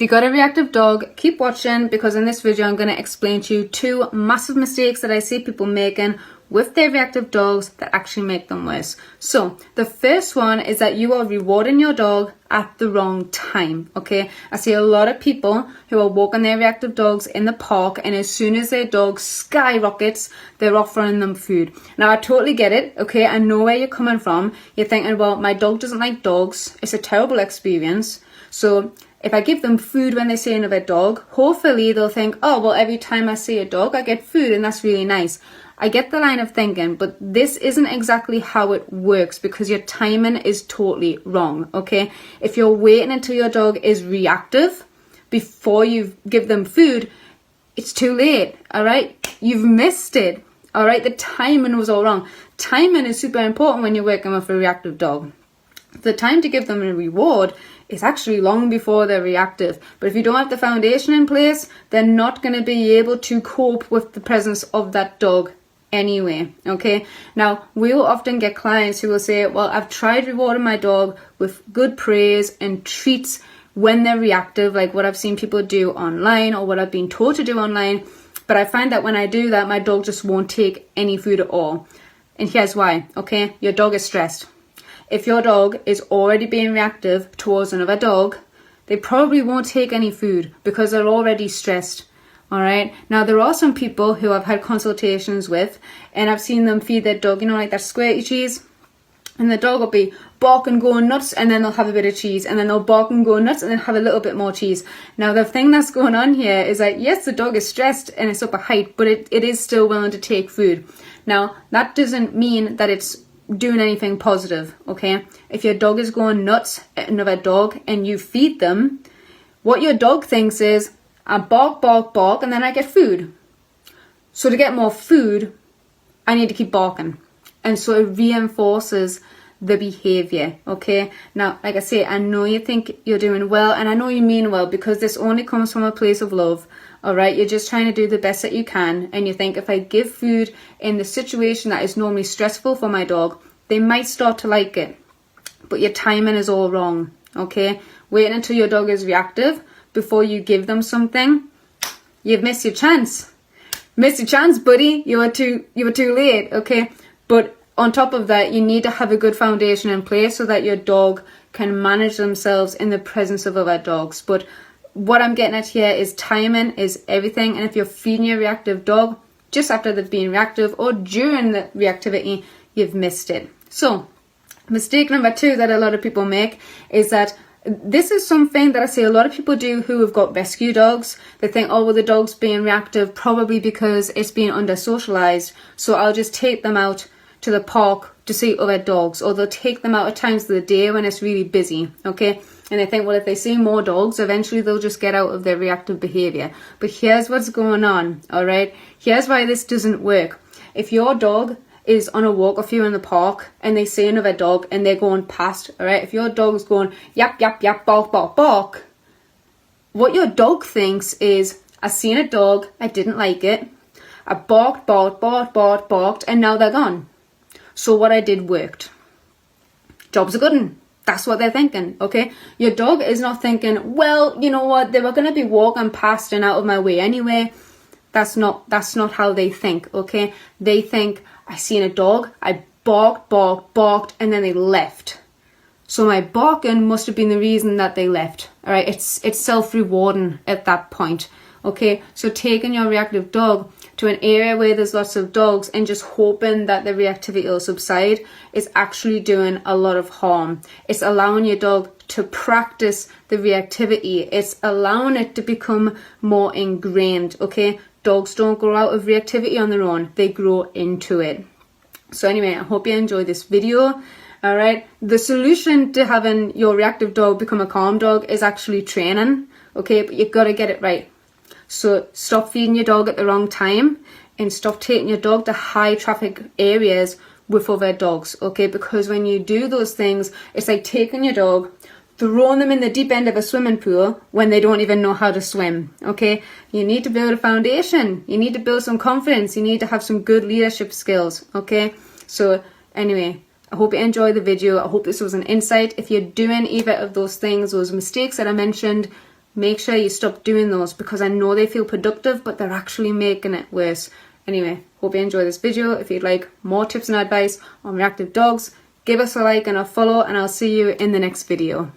If you got a reactive dog, keep watching, because in this video I'm going to explain to you 2 massive mistakes that I see people making with their reactive dogs that actually make them worse. So the first one is that you are rewarding your dog at the wrong time. Okay, I see a lot of people who are walking their reactive dogs in the park, and as soon as their dog skyrockets, they're offering them food. Now I totally get it. Okay, I know where you're coming from. You're thinking, well, my dog doesn't like dogs, it's a terrible experience, so if I give them food when they see another dog, hopefully they'll think, oh, well, every time I see a dog, I get food, and that's really nice. I get the line of thinking, but this isn't exactly how it works, because your timing is totally wrong, okay? If you're waiting until your dog is reactive before you give them food, it's too late, all right? You've missed it, all right? The timing was all wrong. Timing is super important when you're working with a reactive dog. The time to give them a reward is actually long before they're reactive. But if you don't have the foundation in place, they're not going to be able to cope with the presence of that dog anyway, okay? Now, we will often get clients who will say, well, I've tried rewarding my dog with good praise and treats when they're reactive, like what I've seen people do online or what I've been told to do online, but I find that when I do that, my dog just won't take any food at all. And here's why, okay? Your dog is stressed. If your dog is already being reactive towards another dog, they probably won't take any food because they're already stressed. All right. Now, there are some people who I've had consultations with, and I've seen them feed their dog, you know, like that squirty cheese. And the dog will be barking, going nuts, and then they'll have a bit of cheese. And then they'll bark and go nuts, and then have a little bit more cheese. Now, the thing that's going on here is that, yes, the dog is stressed and it's up a height, but it is still willing to take food. Now, that doesn't mean that it's doing anything positive, okay? If your dog is going nuts at another dog and you feed them, what your dog thinks is, I bark, bark, bark, and then I get food. So to get more food, I need to keep barking. And so it reinforces the behavior, okay? Now, like I say, I know you think you're doing well, and I know you mean well, because this only comes from a place of love, all right? You're just trying to do the best that you can, and you think, if I give food in the situation that is normally stressful for my dog, they might start to like it. But your timing is all wrong, okay? Waiting until your dog is reactive before you give them something, you've missed your chance. Missed your chance, buddy. You were too late, okay? But on top of that, you need to have a good foundation in place so that your dog can manage themselves in the presence of other dogs. But what I'm getting at here is timing is everything. And if you're feeding your reactive dog just after they've been reactive or during the reactivity, you've missed it. So mistake number 2 that a lot of people make is that this is something that I see a lot of people do who have got rescue dogs. They think, oh, well, the dog's being reactive probably because it's being under socialized, so I'll just take them out to the park to see other dogs, or they'll take them out at times of the day when it's really busy, okay? And they think, well, if they see more dogs, eventually they'll just get out of their reactive behavior. But here's what's going on, all right? Here's why this doesn't work. If your dog is on a walk with you in the park and they see another dog and they're going past, all right? If your dog's going yap, yap, yap, bark, bark, bark, what your dog thinks is, I seen a dog, I didn't like it, I barked, barked, barked, barked, barked, and now they're gone. So what I did worked. Job's a good one. That's what they're thinking, okay? Your dog is not thinking, well, you know what, they were going to be walking past and out of my way anyway. That's not how they think, okay? They think, I seen a dog, I barked, barked, barked, and then they left. So my barking must have been the reason that they left. All right, it's self-rewarding at that point. Okay, so taking your reactive dog to an area where there's lots of dogs and just hoping that the reactivity will subside is actually doing a lot of harm. It's allowing your dog to practice the reactivity. It's allowing it to become more ingrained, okay? Dogs don't grow out of reactivity on their own. They grow into it. So anyway, I hope you enjoyed this video. All right. The solution to having your reactive dog become a calm dog is actually training. Okay. But you've got to get it right. So stop feeding your dog at the wrong time and stop taking your dog to high traffic areas with other dogs. Okay. Because when you do those things, it's like taking your dog, throwing them in the deep end of a swimming pool when they don't even know how to swim, okay? You need to build a foundation. You need to build some confidence. You need to have some good leadership skills, okay? So anyway, I hope you enjoyed the video. I hope this was an insight. If you're doing either of those things, those mistakes that I mentioned, make sure you stop doing those, because I know they feel productive, but they're actually making it worse. Anyway, hope you enjoy this video. If you'd like more tips and advice on reactive dogs, give us a like and a follow, and I'll see you in the next video.